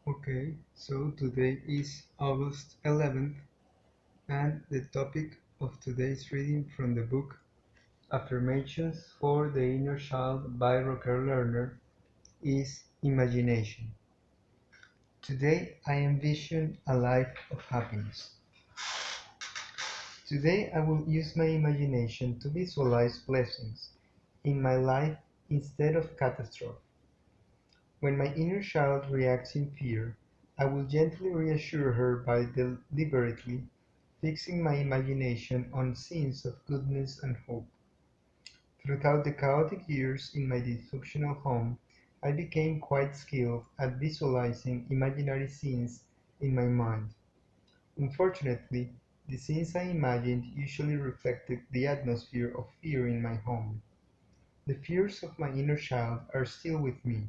Okay, so today is August 11th, and the topic of today's reading from the book Affirmations for the Inner Child by Rocker Lerner is imagination. Today I envision a life of happiness. Today I will use my imagination to visualize blessings in my life instead of catastrophe. When my inner child reacts in fear, I will gently reassure her by deliberately fixing my imagination on scenes of goodness and hope. Throughout the chaotic years in my dysfunctional home, I became quite skilled at visualizing imaginary scenes in my mind. Unfortunately, the scenes I imagined usually reflected the atmosphere of fear in my home. The fears of my inner child are still with me.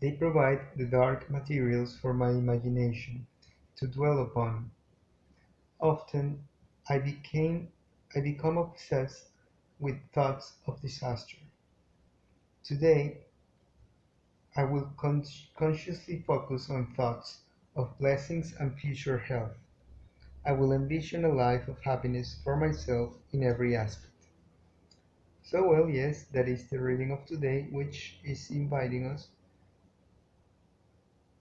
They provide the dark materials for my imagination to dwell upon. Often I become obsessed with thoughts of disaster. Today, I will consciously focus on thoughts of blessings and future health. I will envision a life of happiness for myself in every aspect. So, well, yes, that is the reading of today, which is inviting us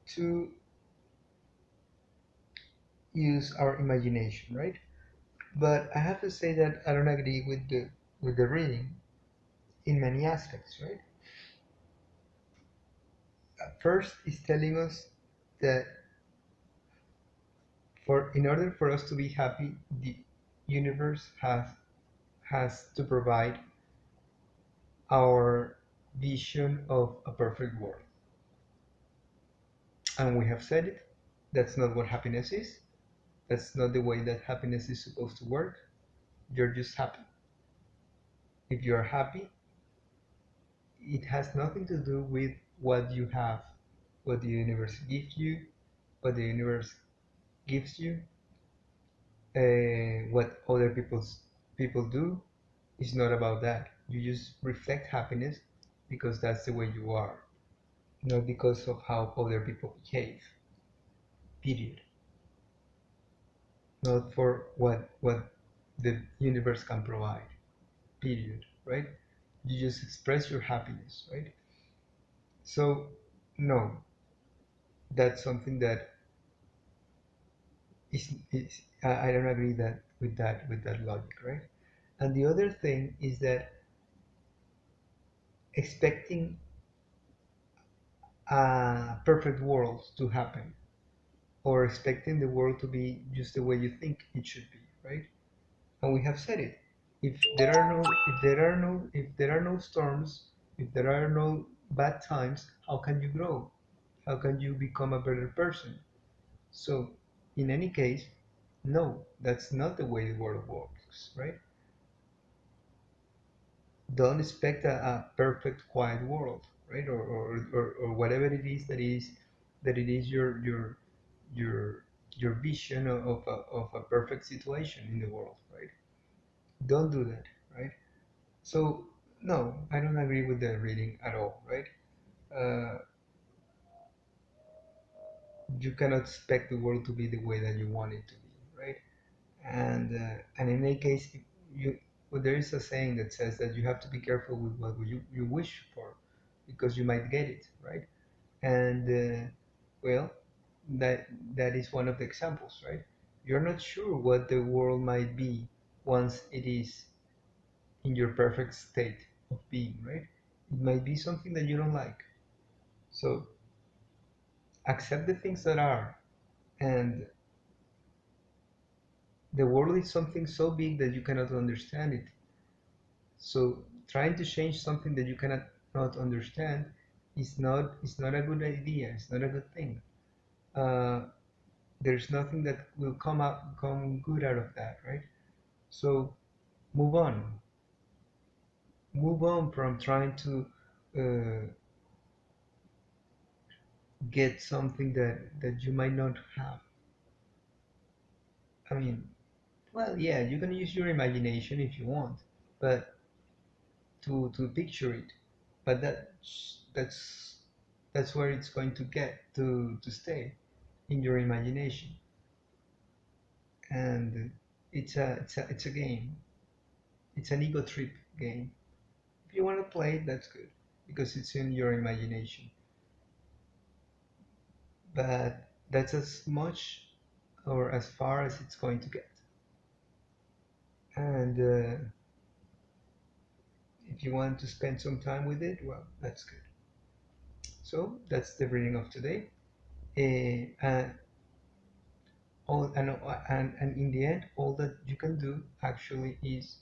to use our imagination, right? But I have to say that I don't agree with the reading in many aspects, right? First, is telling us that for in order for us to be happy, the universe has to provide our vision of a perfect world. And we have said it. That's not what happiness is. That's not the way that happiness is supposed to work. You're just happy. If you're happy, it has nothing to do with what you have, what the universe gives you, what the universe gives you, what other people do. It's not about that. You just reflect happiness because that's the way you are, not because of how other people behave. Period. Not for what the universe can provide. Period. Right? You just express your happiness. Right? So no, that's something that is I don't agree with that logic. Right? And the other thing is that expecting a perfect world to happen or expecting the world to be just the way you think it should be, right? And we have said it. If there are no storms, if there are no bad times, how can you grow? How can you become a better person? So, in any case, no, that's not the way the world works, right? Don't expect a perfect quiet world, right? Or whatever that it is your your vision of a perfect situation in the world, right? Don't do that, right? So no, I don't agree with the reading at all, right? uh, you cannot expect the world to be the way that you want it to be, right? And in any case, you well, there is a saying that says that you have to be careful with what you wish for because you might get it, right? And well, that that is one of the examples, right? You're not sure what the world might be once it is in your perfect state of being, right? It might be something that you don't like. So accept the things that are. And the world is something so big that you cannot understand it. So trying to change something that you cannot not understand is not a good idea. It's not a good thing. Uh, there's nothing that will come good out of that, right? So move on. Move on from trying to uh, get something that you might not have. I mean, well, yeah, you can use your imagination if you want, but to picture it, but that's That's where it's going to get to stay in your imagination. And it's a game. It's an ego trip game. If you want to play it, that's good because it's in your imagination. But that's as much or as far as it's going to get. And if you want to spend some time with it, well, that's good. So that's the reading of today. And and in the end, all that you can do actually is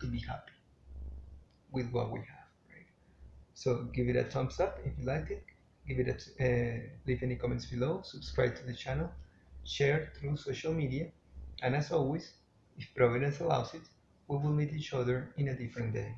to be happy with what we have, right? So give it a thumbs up if you liked it. Give it leave any comments below. Subscribe to the channel. Share through social media. And as always, if Providence allows it, we will meet each other in a different day.